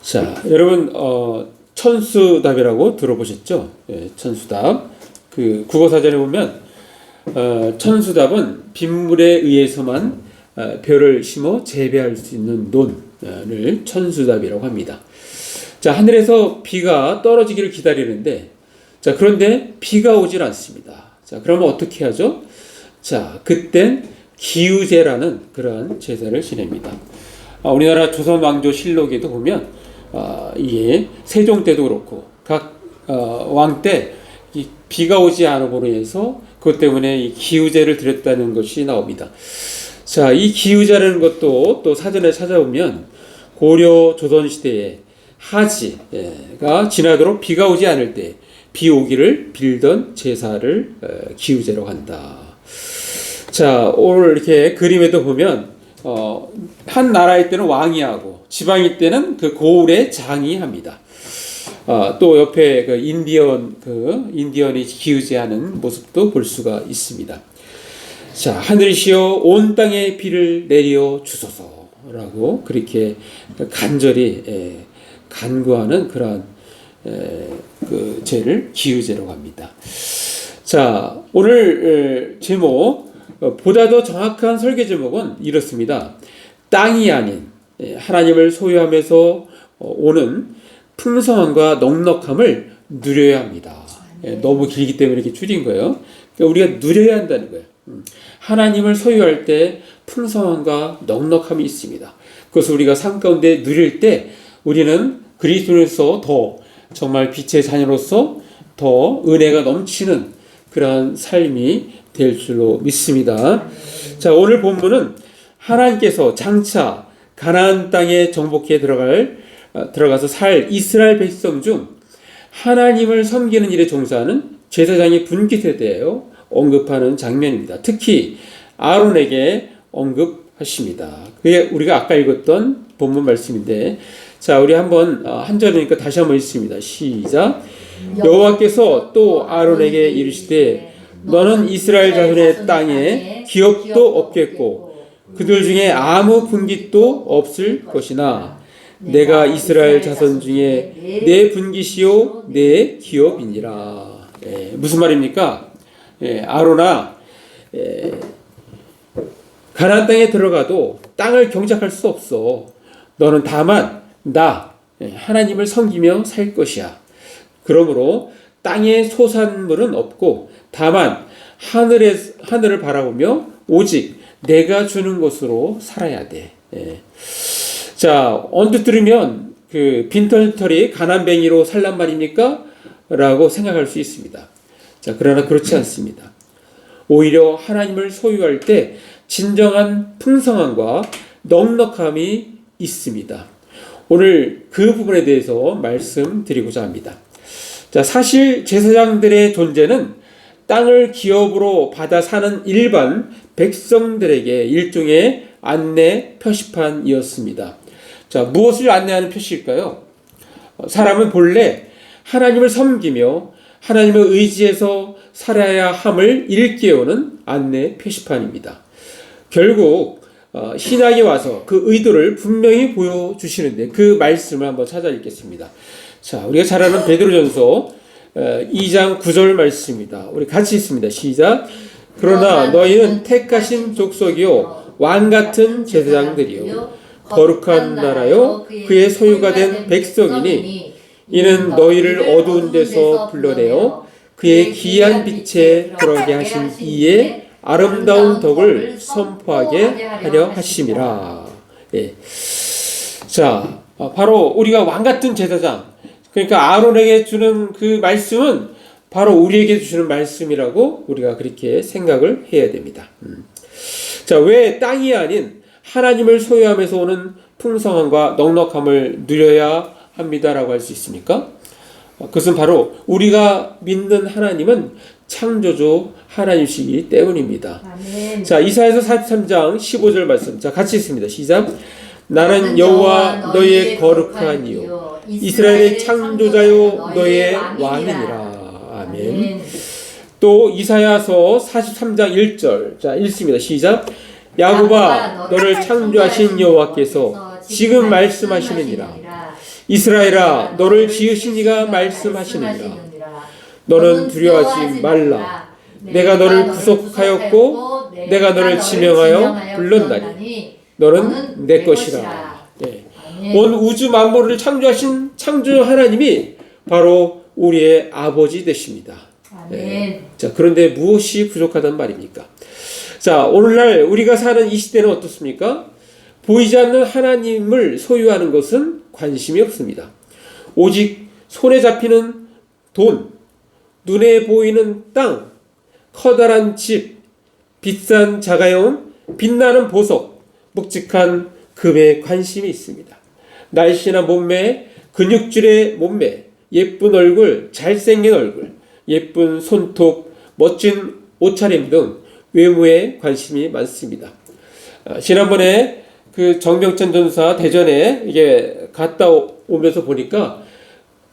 자, 여러분, 천수답이라고 들어보셨죠? 예, 천수답. 그 국어사전에 보면, 천수답은 빗물에 의해서만 벼를 심어 재배할 수 있는 논을 천수답이라고 합니다. 자, 하늘에서 비가 떨어지기를 기다리는데, 자, 그런데 비가 오질 않습니다. 자, 그러면 어떻게 하죠? 자, 그땐 기우제라는 그러한 제사를 지냅니다. 우리나라 조선 왕조 실록에도 보면, 이게 세종 때도 그렇고, 각 왕 때 비가 오지 않음으로 해서 그것 때문에 이 기우제를 드렸다는 것이 나옵니다. 자, 이 기우제라는 것도 또 사전에 찾아보면 고려 조선 시대에 하지가 지나도록 비가 오지 않을 때 비 오기를 빌던 제사를 기우제라고 한다. 자, 오늘 이렇게 그림에도 보면 한 나라일 때는 왕이 하고 지방일 때는 그 고을의 장이 합니다. 또 옆에 그 인디언이 기우제하는 모습도 볼 수가 있습니다. 자, 하늘이시여 온 땅에 비를 내려 주소서라고 그렇게 간절히 간구하는 그러한 그 제를 기우제라고 합니다. 자, 오늘 제목 보다 더 정확한 설계 제목은 이렇습니다. 땅이 아닌 하나님을 소유하면서 오는 풍성함과 넉넉함을 누려야 합니다. 너무 길기 때문에 이렇게 줄인 거예요. 그러니까 우리가 누려야 한다는 거예요. 하나님을 소유할 때 풍성함과 넉넉함이 있습니다. 그것을 우리가 삶 가운데 누릴 때 우리는 그리스도에서 더 정말 빛의 자녀로서 더 은혜가 넘치는 그러한 삶이 될 줄로 믿습니다. 자, 오늘 본문은 하나님께서 장차 가나안 땅에 정복해 들어가서 살 이스라엘 백성 중 하나님을 섬기는 일에 종사하는 제사장의 분깃에 대하여 언급하는 장면입니다. 특히 아론에게 언급하십니다. 그게 우리가 아까 읽었던 본문 말씀인데, 자, 우리 한번 한 절이니까 다시 한번 읽습니다. 시작. 여호와께서 또 아론에게 이르시되 너는 이스라엘 자손의 땅에 기업도 없겠고 그들 중에 아무 분깃도 없을 것이나 내가 이스라엘 자손 중에 내 분깃이요 내 기업이니라. 무슨 말입니까? 아론아, 가나안 땅에 들어가도 땅을 경작할 수 없어. 너는 다만 나 하나님을 섬기며 살 것이야. 그러므로 땅에 소산물은 없고 다만 하늘을 바라보며 오직 내가 주는 것으로 살아야 돼. 자, 언뜻 들으면 그 빈털터리 가난뱅이로 살란 말입니까? 라고 생각할 수 있습니다. 자, 그러나 그렇지 않습니다. 오히려 하나님을 소유할 때 진정한 풍성함과 넉넉함이 있습니다. 오늘 그 부분에 대해서 말씀드리고자 합니다. 자, 사실 제사장들의 존재는 땅을 기업으로 받아 사는 일반 백성들에게 일종의 안내 표시판이었습니다. 자, 무엇을 안내하는 표시일까요? 사람은 본래 하나님을 섬기며 하나님을 의지해서 살아야 함을 일깨우는 안내 표시판입니다. 결국 신약에 와서 그 의도를 분명히 보여주시는데 그 말씀을 한번 찾아 읽겠습니다. 자, 우리가 잘 아는 베드로전서 2장 9절 말씀입니다. 우리 같이 읽습니다. 시작. 그러나 너희는 택하신 족속이요 왕같은 제사장들이요 거룩한 나라요 그의 소유가 된 백성이니 이는 너희를 어두운 데서 불러내어 그의 귀한 빛에 들어가게 하신 이의 아름다운 덕을 선포하게 하려 하심이라. 자, 바로 우리가 왕같은 제사장, 그러니까 아론에게 주는 그 말씀은 바로 우리에게 주시는 말씀이라고 우리가 그렇게 생각을 해야 됩니다. 자, 왜 땅이 아닌 하나님을 소유하면서 오는 풍성함과 넉넉함을 누려야 합니다라고 할 수 있습니까? 그것은 바로 우리가 믿는 하나님은 창조주 하나님이시기 때문입니다. 아멘. 자, 이사야서 43장 15절 말씀. 자, 같이 읽습니다. 시작. 나는 여호와 너의 거룩한 이요 이스라엘의 창조자요 너의 왕이니라. 아멘. 또 이사야서 43장 1절. 자, 읽습니다. 시작. 야곱아 너를 창조하신 여호와께서 지금 말씀하시느니라. 이스라엘아 너를 지으신 이가 말씀하시느니라. 너는 두려워하지 말라. 내가 너를 구속하였고 내가 너를 지명하여 불렀나니 너는 내 것이라. 네. 온 우주 만물을 창조하신 창조 하나님이 바로 우리의 아버지 되십니다. 네. 자, 그런데 무엇이 부족하단 말입니까? 자, 오늘날 우리가 사는 이 시대는 어떻습니까? 보이지 않는 하나님을 소유하는 것은 관심이 없습니다. 오직 손에 잡히는 돈, 눈에 보이는 땅, 커다란 집, 비싼 자가용, 빛나는 보석, 묵직한 금에 관심이 있습니다. 날씬한 몸매, 근육질의 몸매, 예쁜 얼굴, 잘생긴 얼굴, 예쁜 손톱, 멋진 옷차림 등 외모에 관심이 많습니다. 지난번에 그 정병천 전사 대전에 이게 갔다 오면서 보니까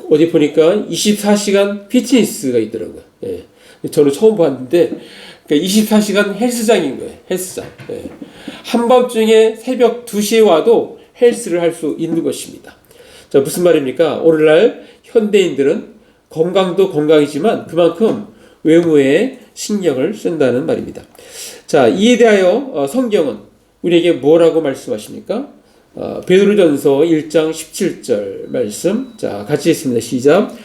어디 보니까 24시간 피트니스가 있더라고요. 예. 저는 처음 봤는데 그러니까 24시간 헬스장인 거예요. 헬스장. 예. 한밤중에 새벽 2시에 와도 헬스를 할 수 있는 것입니다. 자, 무슨 말입니까? 오늘날 현대인들은 건강도 건강이지만 그만큼 외모에 신경을 쓴다는 말입니다. 자, 이에 대하여 성경은 우리에게 뭐라고 말씀하십니까? 베드로전서 1장 17절 말씀. 자, 같이 읽습니다. 시작.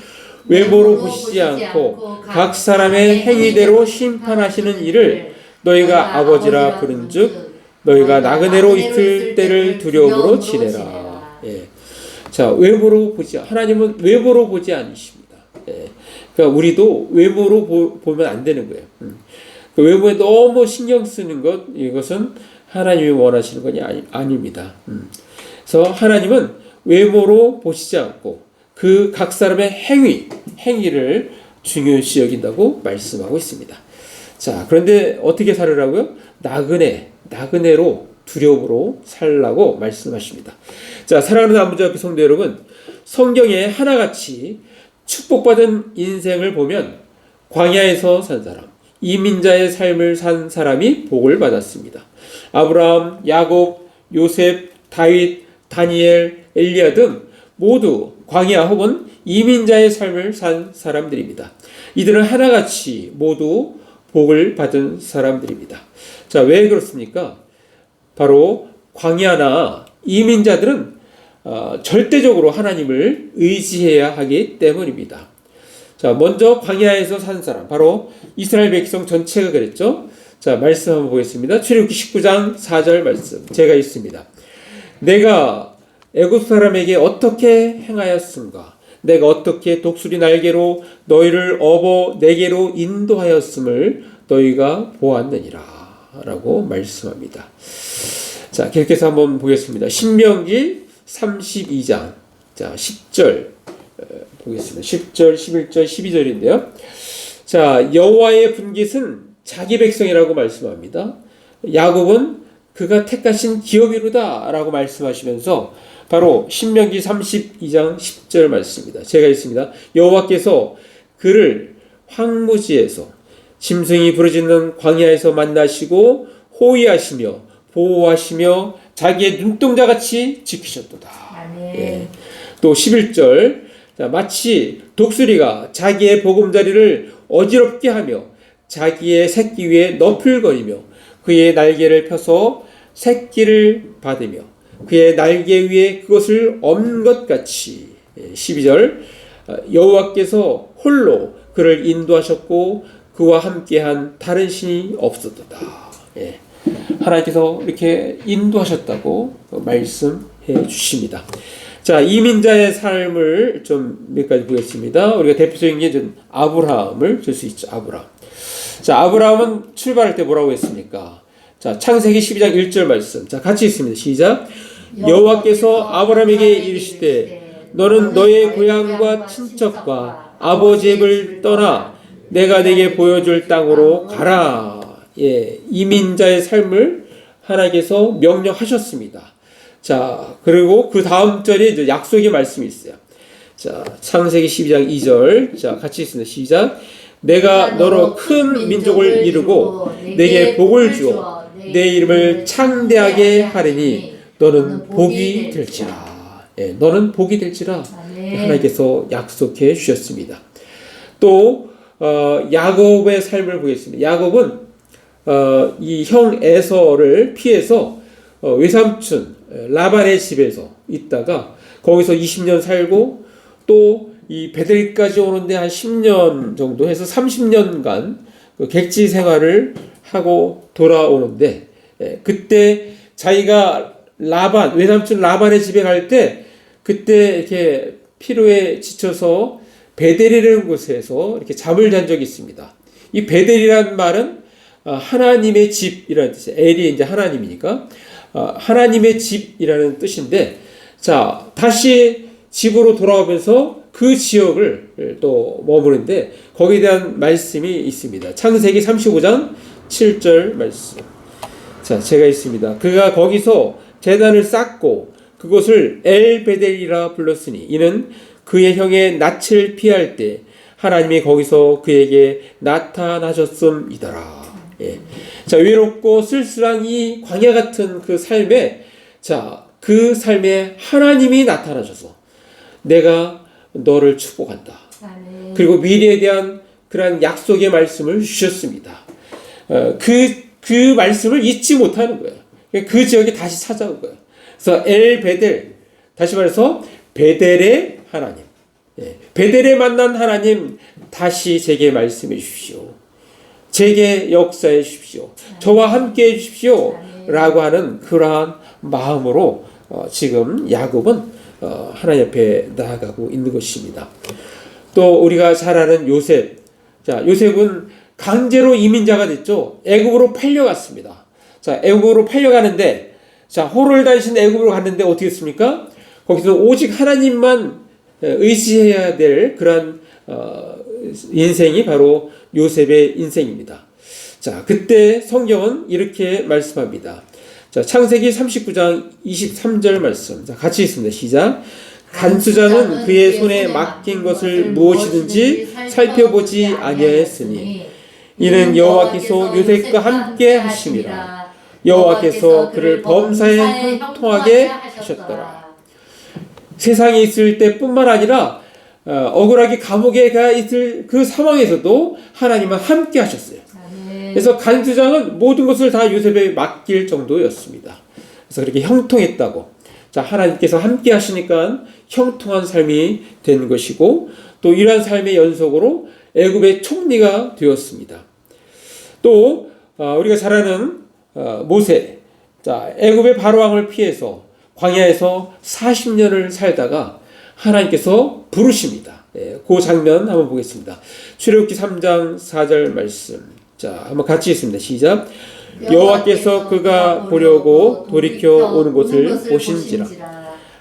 외모로 보시지 않고 각 사람의 행위대로 심판하시는 이를 너희가 아버지라 부른즉 너희가 나그네로 있을 때를 두려움으로 지내라. 예. 자, 외모로 보지 하나님은 외모로 보지 않으십니다. 예. 그러니까 우리도 외모로 보면 안 되는 거예요. 그 외모에 너무 신경 쓰는 것 이것은 하나님이 원하시는 것이 아닙니다. 그래서 하나님은 외모로 보시지 않고 그 각 사람의 행위를 중요시 여긴다고 말씀하고 있습니다. 자, 그런데 어떻게 살으라고요? 나그네로 두려움으로 살라고 말씀하십니다. 자, 사랑하는 아버지 성도 여러분, 성경에 하나같이 축복받은 인생을 보면 광야에서 산 사람, 이민자의 삶을 산 사람이 복을 받았습니다. 아브라함, 야곱, 요셉, 다윗, 다니엘, 엘리야 등 모두 광야 혹은 이민자의 삶을 산 사람들입니다. 이들은 하나같이 모두 복을 받은 사람들입니다. 자, 왜 그렇습니까? 바로 광야나 이민자들은 절대적으로 하나님을 의지해야 하기 때문입니다. 자, 먼저 광야에서 산 사람, 바로 이스라엘 백성 전체가 그랬죠. 자, 말씀 한번 보겠습니다. 출애굽기 19장 4절 말씀 제가 읽습니다. 내가 애굽 사람에게 어떻게 행하였음가? 내가 어떻게 독수리 날개로 너희를 업어 내게로 인도하였음을 너희가 보았느니라 라고 말씀합니다. 자, 계속해서 한번 보겠습니다. 신명기 32장 자 10절 보겠습니다. 10절, 11절, 12절인데요. 자, 여호와의 분깃은 자기 백성이라고 말씀합니다. 야곱은 그가 택하신 기업이로다 라고 말씀하시면서 바로 신명기 32장 10절 말씀입니다. 제가 읽습니다. 여호와께서 그를 황무지에서 짐승이 부르짖는 광야에서 만나시고 호위하시며 보호하시며 자기의 눈동자같이 지키셨도다. 예. 또 11절 자, 마치 독수리가 자기의 보금자리를 어지럽게 하며 자기의 새끼 위에 너풀거리며 그의 날개를 펴서 새끼를 받으며 그의 날개 위에 그것을 얹은 것 같이 12절 여호와께서 홀로 그를 인도하셨고 그와 함께한 다른 신이 없었도다. 예. 하나님께서 이렇게 인도하셨다고 말씀해 주십니다. 자, 이민자의 삶을 좀 몇 가지 보겠습니다. 우리가 대표적인 게 좀 아브라함을 들 수 있죠. 아브라함. 자, 아브라함은 출발할 때 뭐라고 했습니까? 자, 창세기 12장 1절 말씀. 자, 같이 읽습니다. 시작. 여호와께서 아브라함에게 이르시되 너는 너의 고향과 친척과 아버지의 집을 떠나 내가 네게 보여줄 땅으로 가라. 예, 이민자의 삶을 하나님께서 명령하셨습니다. 자, 그리고 그 다음 절에 이제 약속의 말씀이 있어요. 자, 창세기 12장 2절. 자, 같이 읽습니다. 시작. 내가 너로 큰 민족을 이루고 내게 복을 주어 내 이름을 창대하게 하리니 너는 복이 될지라. 너는 복이 될지라 아멘. 하나님께서 약속해 주셨습니다. 또 야곱의 삶을 보겠습니다. 야곱은 이 형 에서를 피해서 외삼촌 라반의 집에서 있다가 거기서 20년 살고 또 이 베델까지 오는데 한 10년 정도 해서 30년간 그 객지 생활을 하고 돌아오는데 그때 자기가 외삼촌 라반의 집에 갈 때 그때 이렇게 피로에 지쳐서 베델이라는 곳에서 이렇게 잠을 잔 적이 있습니다. 이 베델이라는 말은 하나님의 집이라는 뜻이에요. 엘이 이제 하나님이니까 하나님의 집이라는 뜻인데, 자 다시 집으로 돌아오면서 그 지역을 또 머무는데 거기에 대한 말씀이 있습니다. 창세기 35장 7절 말씀. 자, 제가 있습니다. 그가 거기서 제단을 쌓고 그곳을 엘베델이라 불렀으니 이는 그의 형의 낯을 피할 때 하나님이 거기서 그에게 나타나셨음이더라. 자, 외롭고 쓸쓸한 이 광야 같은 그 삶에, 자, 그 삶에 하나님이 나타나셔서 내가 너를 축복한다. 아멘. 그리고 미래에 대한 그러한 약속의 말씀을 주셨습니다. 그 말씀을 잊지 못하는 거예요. 그 지역에 다시 찾아온 거예요. 그래서 엘베델, 다시 말해서 베델의 하나님, 베델에 만난 하나님, 다시 제게 말씀해 주십시오. 제게 역사해 주십시오. 저와 함께 해 주십시오. 라고 하는 그러한 마음으로 지금 야곱은 하나님 앞에 나아가고 있는 것입니다. 또 우리가 잘 아는 요셉. 자, 요셉은 강제로 이민자가 됐죠. 애굽으로 팔려갔습니다. 자, 애굽으로 팔려가는데, 자, 호롤단신 애굽으로 갔는데 어떻게 했습니까? 거기서 오직 하나님만 의지해야 될 그런 인생이 바로 요셉의 인생입니다. 자, 그때 성경은 이렇게 말씀합니다. 자, 창세기 39장 23절 말씀. 자, 같이 있습니다. 시작. 간수장은 그의 손에 맡긴 것을 무엇이든지 살펴보지 아니하였으니 이는 여호와께서 요셉과 함께 하심이라. 여호와께서 그를 범사에 형통하게 하셨더라. 세상에 있을 때뿐만 아니라 억울하게 감옥에 가 있을 그 상황에서도 하나님은 함께 하셨어요. 그래서 간수장은 모든 것을 다 요셉에 맡길 정도였습니다. 그래서 그렇게 형통했다고. 자, 하나님께서 함께 하시니까 형통한 삶이 된 것이고, 또 이러한 삶의 연속으로 애굽의 총리가 되었습니다. 또 우리가 잘 아는 모세. 자, 애굽의 바로왕을 피해서 광야에서 40년을 살다가 하나님께서 부르십니다. 그 장면 한번 보겠습니다. 출애굽기 3장 4절 말씀. 자, 한번 같이 읽습니다. 시작. 여호와께서 그가 보려고 돌이켜 오는 곳을 보신지라.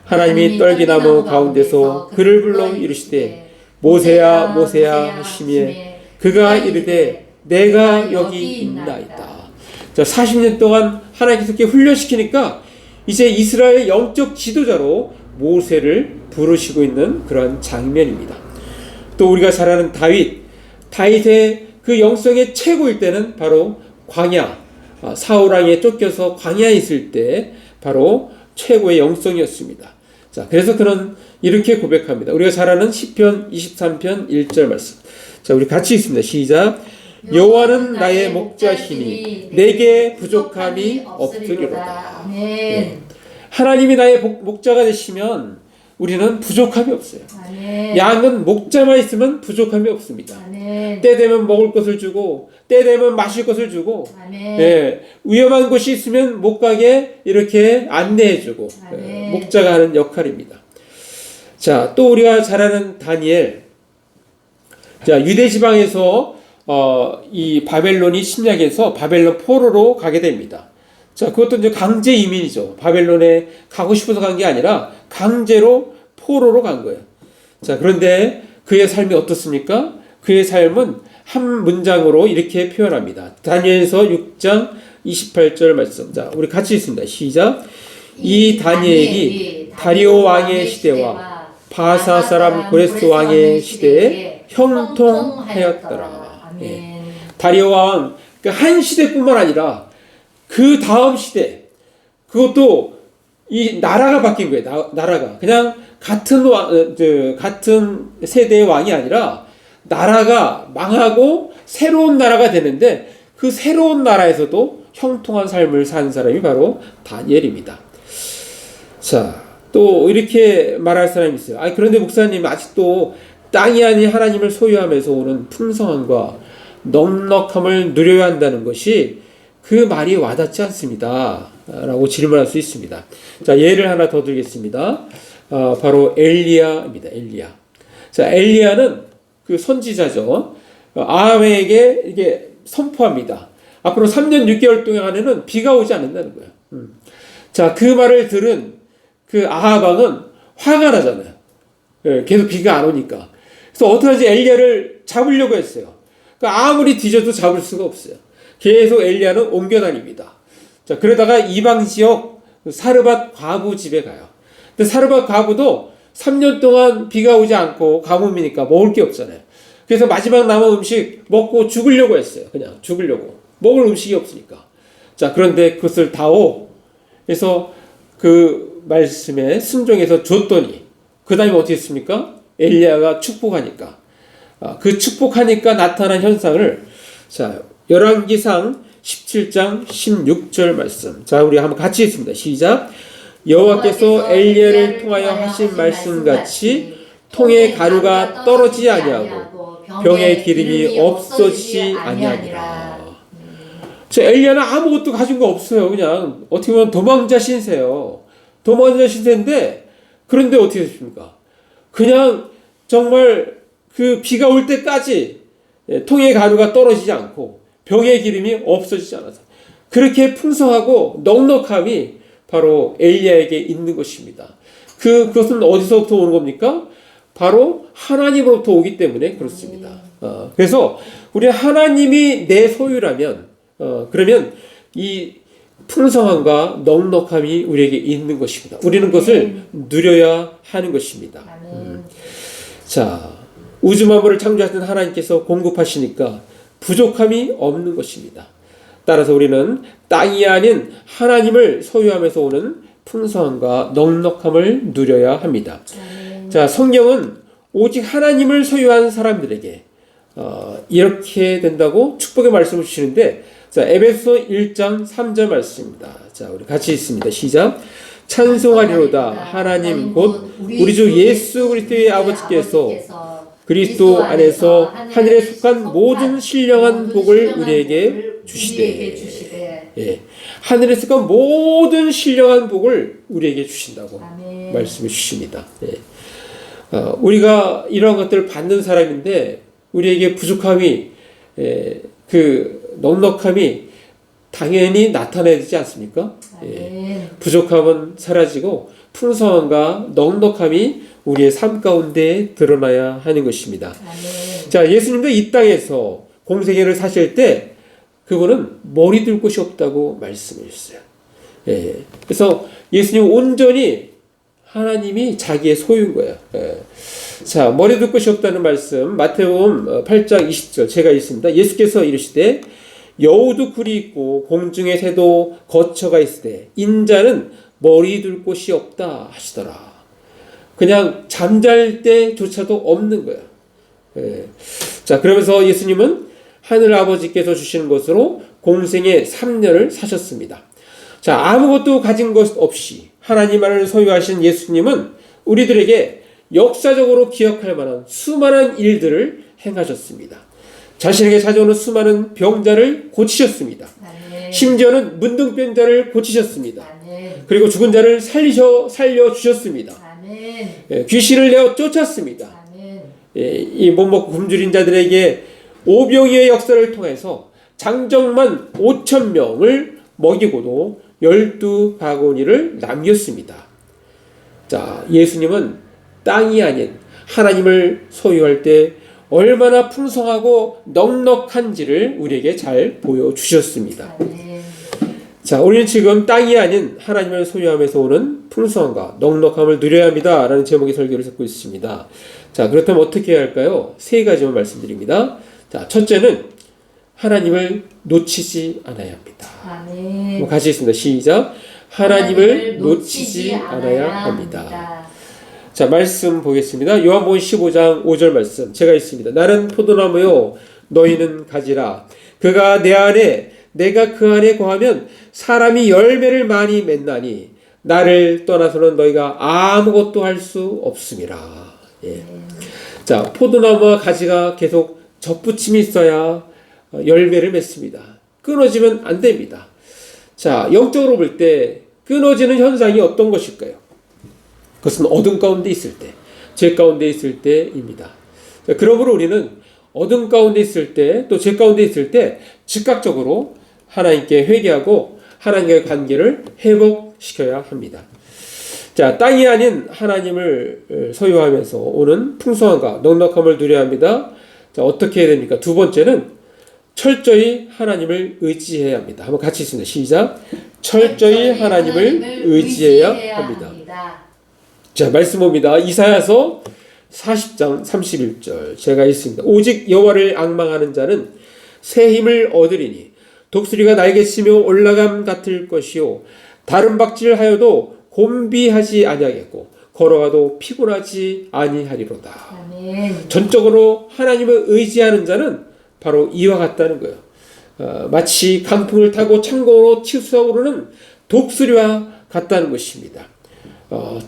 하나님이 떨기나무 가운데서 그를 불러 이르시되 모세야 모세야 하시며 그가 이르되 내가 여기 있나이다. 자, 40년 동안 하나님께서 이렇게 훈련시키니까 이제 이스라엘 영적 지도자로 모세를 부르시고 있는 그런 장면입니다. 또 우리가 잘 아는 다윗의 그 영성의 최고일 때는 바로 광야, 사울왕에 쫓겨서 광야에 있을 때 바로 최고의 영성이었습니다. 자, 그래서 그는 이렇게 고백합니다. 우리가 잘 아는 시편 23편 1절 말씀. 자, 우리 같이 읽습니다. 시작. 여호와는 나의 목자시니 내게 부족함이 없으리로다. 하나님이 나의 목자가 되시면 우리는 부족함이 없어요. 아멘. 양은 목자만 있으면 부족함이 없습니다. 아멘. 때 되면 먹을 것을 주고 때 되면 마실 것을 주고 위험한 곳이 있으면 못 가게 이렇게 안내해주고 목자가 하는 역할입니다. 자, 또 우리가 잘 아는 다니엘. 자, 유대 지방에서 이 바벨론이 침략해서 바벨론 포로로 가게 됩니다. 자, 그것도 이제 강제 이민이죠. 바벨론에 가고 싶어서 간 게 아니라 강제로 포로로 간 거예요. 자, 그런데 그의 삶이 어떻습니까? 그의 삶은 한 문장으로 이렇게 표현합니다. 다니엘서 6장 28절 말씀. 자, 우리 같이 읽습니다. 시작. 이 다니엘이 다리오 왕의 시대와 바사 사람 고레스 왕의 시대에 형통하였더라. 다리오 왕, 그 한 시대뿐만 아니라 그 다음 시대, 그것도 이 나라가 바뀐 거예요. 나라가 그냥 같은 세대의 왕이 아니라 나라가 망하고 새로운 나라가 되는데 그 새로운 나라에서도 형통한 삶을 산 사람이 바로 다니엘입니다. 자, 또 이렇게 말할 사람이 있어요. 그런데 목사님 아직도 땅이 아닌 하나님을 소유하면서 오는 풍성함과 넉넉함을 누려야 한다는 것이 그 말이 와닿지 않습니다. 라고 질문할 수 있습니다. 자, 예를 하나 더 들겠습니다. 바로 엘리야입니다. 엘리야. 자, 엘리야는 그 선지자죠. 아합에게 이게 선포합니다. 앞으로 3년 6개월 동안에는 비가 오지 않는다는 거예요. 자, 그 말을 들은 그 아합 왕은 화가 나잖아요. 계속 비가 안 오니까. 그래서 어떡하지? 엘리야를 잡으려고 했어요. 그러니까 아무리 뒤져도 잡을 수가 없어요. 계속 엘리야는 옮겨 다닙니다. 자, 그러다가 이방 지역 사르밧 과부 집에 가요. 근데 사르밧 과부도 3년 동안 비가 오지 않고 가뭄이니까 먹을 게 없잖아요. 그래서 마지막 남은 음식 먹고 죽으려고 했어요. 그냥 죽으려고. 먹을 음식이 없으니까. 자, 그런데 그것을 다오. 그래서 그 말씀에 순종해서 줬더니 그 다음에 어떻게 했습니까? 엘리야가 축복하니까. 그 축복하니까 나타난 현상을 자, 열왕기상 17장 16절 말씀. 자, 우리 한번 같이 읽습니다. 시작. 여호와께서 엘리야를 통하여 하신 말씀같이 통에 가루가 떨어지지 아니하고 병에 기름이 없어지지 아니하니라. 자, 엘리야는 아무것도 가진 거 없어요. 그냥 어떻게 보면 도망자 신세요. 도망자 신세인데 그런데 어떻게 됐습니까? 그냥 정말 그 비가 올 때까지 통에 가루가 떨어지지 않고 병의 기름이 없어지지 않아서 그렇게 풍성하고 넉넉함이 바로 엘리야에게 있는 것입니다. 그것은 어디서부터 오는 겁니까? 바로 하나님으로부터 오기 때문에 그렇습니다. 그래서 우리 하나님이 내 소유라면 그러면 이 풍성함과 넉넉함이 우리에게 있는 것입니다. 우리는 그것을 누려야 하는 것입니다. 자, 우주 만물을 창조하신 하나님께서 공급하시니까 부족함이 없는 것입니다. 따라서 우리는 땅이 아닌 하나님을 소유하면서 오는 풍성함과 넉넉함을 누려야 합니다. 자, 성경은 오직 하나님을 소유한 사람들에게 이렇게 된다고 축복의 말씀을 주시는데, 자, 에베소 1장 3절 말씀입니다. 자, 우리 같이 읽습니다. 시작. 찬송하리로다 하나님 곧 우리 주 예수 그리스도의 아버지께서 그리스도 안에서 하늘에 속한 모든 신령한 복을 우리에게 주시되, 예, 하늘에 속한 모든 신령한 복을 우리에게 주신다고 아멘. 말씀해 주십니다. 예. 우리가 이러한 것들을 받는 사람인데 우리에게 부족함이 그 넉넉함이 당연히 나타나야 되지 않습니까? 예. 부족함은 사라지고 풍성함과 넉넉함이 우리의 삶 가운데 드러나야 하는 것입니다. 아멘. 자, 예수님도 이 땅에서 공생애를 사실 때 그분은 머리 둘 곳이 없다고 말씀해 주셨어요. 예. 그래서 예수님은 온전히 하나님이 자기의 소유인 거예요. 예. 자, 머리 둘 곳이 없다는 말씀 마태복음 8장 20절 제가 읽습니다. 예수께서 이르시되 여우도 굴이 있고 공중의 새도 거처가 있으되 인자는 머리 둘 곳이 없다 하시더라. 그냥 잠잘 때조차도 없는 거예요. 예. 자, 그러면서 예수님은 하늘 아버지께서 주시는 것으로 공생의 3년을 사셨습니다. 자, 아무것도 가진 것 없이 하나님만을 소유하신 예수님은 우리들에게 역사적으로 기억할 만한 수많은 일들을 행하셨습니다. 자신에게 찾아오는 수많은 병자를 고치셨습니다. 아멘. 심지어는 문둥병자를 고치셨습니다. 아멘. 그리고 죽은 자를 살려주셨습니다. 예, 귀신을 내어 쫓았습니다. 예, 이 못 먹고 굶주린 자들에게 오병이의 역사를 통해서 장정만 5,000명을 먹이고도 12바구니를 남겼습니다. 자, 예수님은 땅이 아닌 하나님을 소유할 때 얼마나 풍성하고 넉넉한지를 우리에게 잘 보여주셨습니다. 자, 우리는 지금 땅이 아닌 하나님을 소유하면서 오는 풍성함과 넉넉함을 누려야 합니다. 라는 제목의 설교를 듣고 있습니다. 자, 그렇다면 어떻게 해야 할까요? 세 가지만 말씀드립니다. 자, 첫째는 하나님을 놓치지 않아야 합니다. 아멘. 같이 있습니다. 시작. 하나님을 놓치지 않아야 합니다. 자, 말씀 보겠습니다. 요한복음 15장 5절 말씀 제가 있습니다. 나는 포도나무요 너희는 가지라. 그가 내 안에 내가 그 안에 거하면 사람이 열매를 많이 맺나니 나를 떠나서는 너희가 아무것도 할 수 없음이라. 예. 자, 포도나무와 가지가 계속 접붙임이 있어야 열매를 맺습니다. 끊어지면 안 됩니다. 자, 영적으로 볼 때 끊어지는 현상이 어떤 것일까요? 그것은 어둠 가운데 있을 때, 죄 가운데 있을 때입니다. 자, 그러므로 우리는 어둠 가운데 있을 때, 또 죄 가운데 있을 때 즉각적으로 하나님께 회개하고 하나님과의 관계를 회복시켜야 합니다. 자, 땅이 아닌 하나님을 소유하면서 오는 풍성함과 넉넉함을 누려야 합니다. 자, 어떻게 해야 됩니까? 두 번째는 철저히 하나님을 의지해야 합니다. 한번 같이 있습니다. 시작. 철저히 하나님을 의지해야 합니다. 자, 말씀 봅니다. 이사야서 40장 31절 제가 있습니다. 오직 여호와를 앙망하는 자는 새 힘을 얻으리니 독수리가 날개치며 올라감 같을 것이요 다른 박질하여도 곤비하지 아니하겠고 걸어가도 피곤하지 아니하리로다. 아멘. 전적으로 하나님을 의지하는 자는 바로 이와 같다는 거예요. 마치 강풍을 타고 창고로 치솟아오르는 독수리와 같다는 것입니다.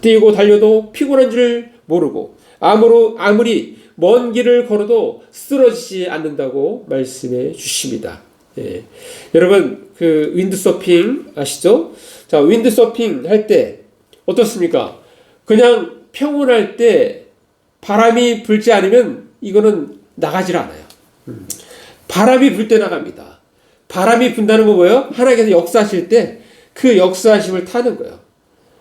뛰고 달려도 피곤한 줄 모르고 아무리 먼 길을 걸어도 쓰러지지 않는다고 말씀해 주십니다. 예. 여러분 그 윈드서핑 아시죠? 자, 윈드서핑 할 때 어떻습니까? 그냥 평온할 때 바람이 불지 않으면 이거는 나가질 않아요. 바람이 불 때 나갑니다. 바람이 분다는 건 뭐예요? 하나님께서 역사하실 때 그 역사하심을 타는 거예요.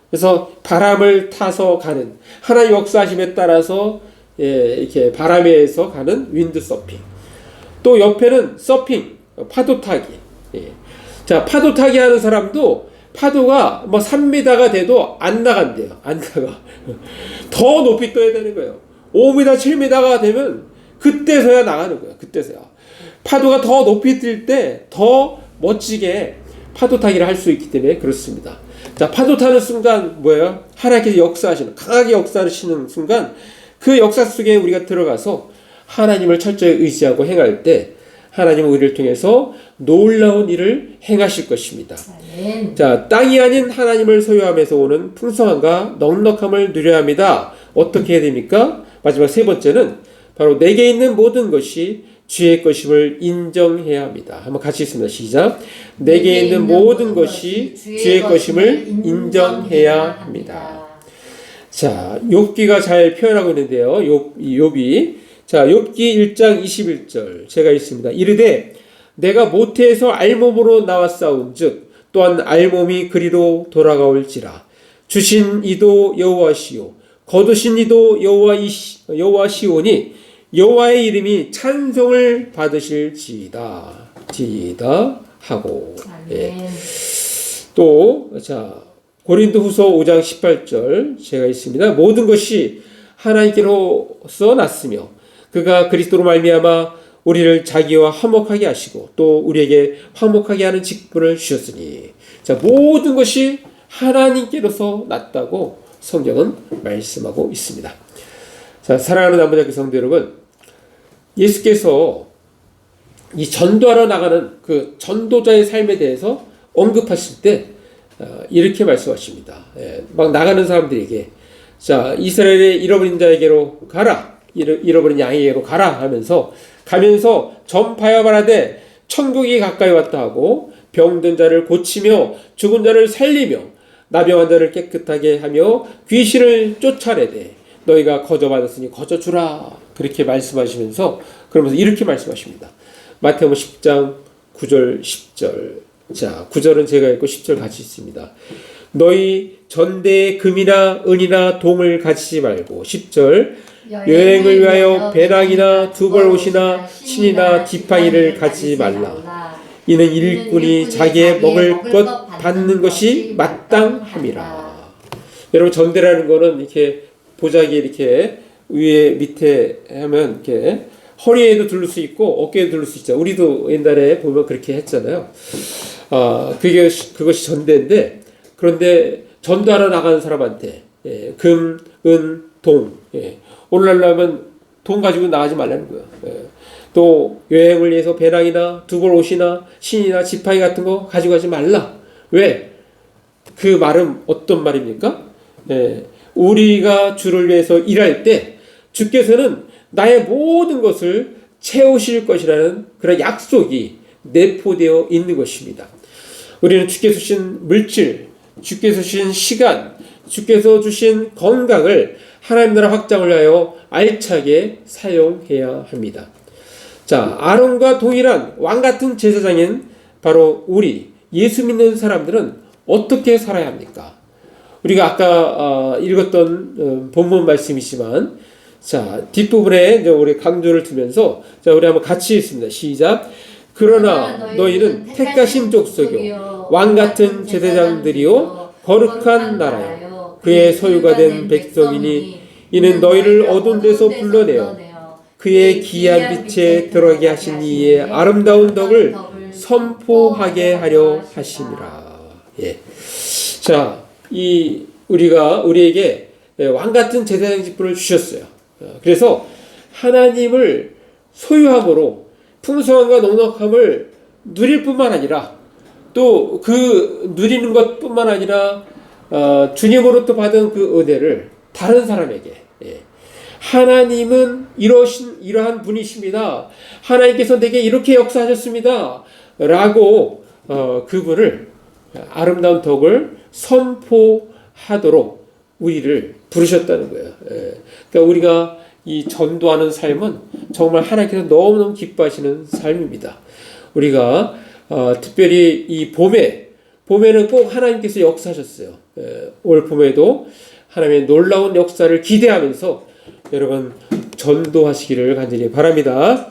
그래서 바람을 타서 가는 하나님 역사하심에 따라서 이렇게 바람에 의해서 가는 윈드서핑. 또 옆에는 서핑, 파도 타기. 자, 파도 타기 하는 사람도 파도가 뭐 3m가 돼도 안 나간대요. 안 나가. 더 높이 떠야 되는 거예요. 5m, 7m가 되면 그때서야 나가는 거예요. 그때서야. 파도가 더 높이 뜰 때 더 멋지게 파도 타기를 할 수 있기 때문에 그렇습니다. 자, 파도 타는 순간 뭐예요? 하나님께서 역사하시는, 강하게 역사하시는 순간 그 역사 속에 우리가 들어가서 하나님을 철저히 의지하고 행할 때 하나님은 우리를 통해서 놀라운 일을 행하실 것입니다. 아멘. 자, 땅이 아닌 하나님을 소유하면서 오는 풍성함과 넉넉함을 누려야 합니다. 어떻게 해야 됩니까? 마지막 세 번째는 바로 내게 있는 모든 것이 주의 것임을 인정해야 합니다. 한번 같이 있습니다. 시작. 내게 있는 모든 것이 주의 것임을 인정해야 합니다. 자, 욥기가 잘 표현하고 있는데요. 욥이 자, 욥기 1장 21절 제가 있습니다. 이르되 내가 모태에서 알몸으로 나왔사온즉 또한 알몸이 그리로 돌아가올지라. 주신 이도 여호와시요 거두신 이도 여호와시오니 여호와의 이름이 찬송을 받으실지이다 하고. 예. 또 자, 고린도후서 5장 18절 제가 있습니다. 모든 것이 하나님께로서 났으며 그가 그리스도로 말미암아 우리를 자기와 화목하게 하시고 또 우리에게 화목하게 하는 직분을 주셨으니. 자, 모든 것이 하나님께로서 났다고 성경은 말씀하고 있습니다. 자, 사랑하는 남부장교 성도 여러분, 예수께서 이 전도하러 나가는 그 전도자의 삶에 대해서 언급하실 때 이렇게 말씀하십니다. 막 나가는 사람들에게 자, 이스라엘의 잃어버린 자에게로 가라, 잃어버린 양에게로 가라 하면서 가면서 전파하여 말하되 천국이 가까이 왔다 하고 병든 자를 고치며 죽은 자를 살리며 나병한 자를 깨끗하게 하며 귀신을 쫓아내되 너희가 거저받았으니 거저주라. 그렇게 말씀하시면서 그러면서 이렇게 말씀하십니다. 마태복음 10장 9절 10절. 자, 9절은 제가 읽고 10절 같이 있습니다. 너희 전대에 금이나 은이나 동을 가지지 말고 10절 여행을 위하여 배낭이나 두벌 옷이나 신이나 지팡이를 가지지 말라. 이는 일꾼이 자기의 먹을 것 받는 것이 마땅함이라. 여러분, 전대라는 거는 이렇게 보자기에 이렇게 위에 밑에 하면 이렇게 허리에도 둘릴 수 있고 어깨에도 둘릴 수 있죠. 우리도 옛날에 보면 그렇게 했잖아요. 그것이 전대인데 그런데 전도하러 나가는 사람한테 금, 은, 동 오늘날라면 돈 가지고 나가지 말라는 거예요. 또 여행을 위해서 배낭이나 두벌 옷이나 신이나 지팡이 같은 거 가지고 가지 말라. 왜? 그 말은 어떤 말입니까? 우리가 주를 위해서 일할 때 주께서는 나의 모든 것을 채우실 것이라는 그런 약속이 내포되어 있는 것입니다. 우리는 주께서 주신 물질, 주께서 주신 시간, 주께서 주신 건강을 하나님 나라 확장을 위하여 알차게 사용해야 합니다. 자, 아론과 동일한 왕같은 제사장인 바로 우리 예수 믿는 사람들은 어떻게 살아야 합니까? 우리가 아까 읽었던 본문 말씀이지만, 자, 뒷부분에 우리 강조를 두면서, 자, 우리 한번 같이 읽습니다. 시작. 그러나 너희는 택하신 족속이요 왕같은 제사장들이요 거룩한 나라요 그의 소유가 된 백성이니 이는 너희를 어두운 데서 불러내어 그의 기이한 빛에 들어가게 하신 이의 아름다운 덕을 선포하게 하려 하심이라. 자, 우리에게 왕같은 제사장 직분을 주셨어요. 그래서 하나님을 소유함으로 풍성함과 넉넉함을 누릴 뿐만 아니라 또 그 누리는 것뿐만 아니라 주님으로부터 받은 그 은혜를 다른 사람에게 하나님은 이러한 분이십니다. 하나님께서 내게 이렇게 역사하셨습니다. 라고 그분을 아름다운 덕을 선포하도록 우리를 부르셨다는 거예요. 그러니까 우리가 이 전도하는 삶은 정말 하나님께서 너무너무 기뻐하시는 삶입니다. 우리가 특별히 이 봄에는 꼭 하나님께서 역사하셨어요. 올 봄에도 하나님의 놀라운 역사를 기대하면서 여러분 전도하시기를 간절히 바랍니다.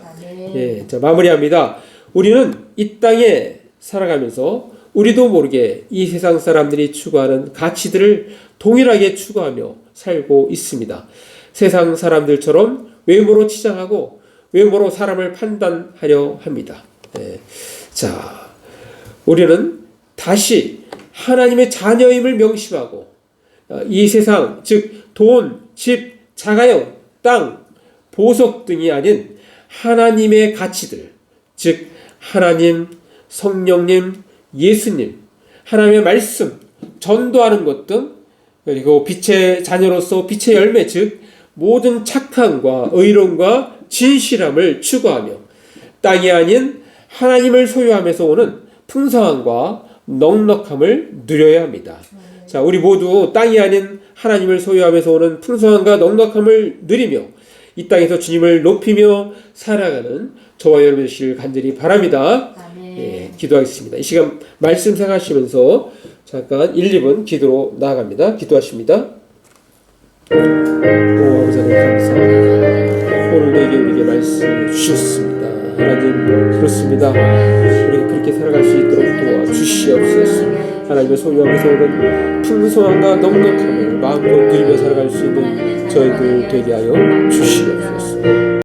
자, 마무리합니다. 우리는 이 땅에 살아가면서 우리도 모르게 이 세상 사람들이 추구하는 가치들을 동일하게 추구하며 살고 있습니다. 세상 사람들처럼 외모로 치장하고 외모로 사람을 판단하려 합니다. 자, 우리는 다시 하나님의 자녀임을 명심하고 이 세상, 즉 돈, 집, 자가용, 땅, 보석 등이 아닌 하나님의 가치들, 즉 하나님, 성령님, 예수님, 하나님의 말씀, 전도하는 것 등, 그리고 빛의 자녀로서 빛의 열매, 즉 모든 착함과 의로움과 진실함을 추구하며 땅이 아닌 하나님을 소유하면서 오는 풍성함과 넉넉함을 누려야 합니다. 자, 우리 모두 땅이 아닌 하나님을 소유하면서 오는 풍성함과 넉넉함을 누리며 이 땅에서 주님을 높이며 살아가는 저와 여러분 되시길 간절히 바랍니다. 기도하겠습니다. 이 시간 말씀 생각하시면서 잠깐 1, 2분 기도로 나아갑니다. 기도하십니다. 오, 아버지 하나님 감사합니다. 오늘 내게 우리에게 말씀을 주셨습니다. 하나님 그렇습니다. 우리가 그렇게 살아갈 수 있도록 도와주시옵소서. 하나님의 소유하면서 오는 풍성함과 넉넉함을 마음껏 누리며 살아갈 수 있는 저희들 되게 하여 주시옵소서.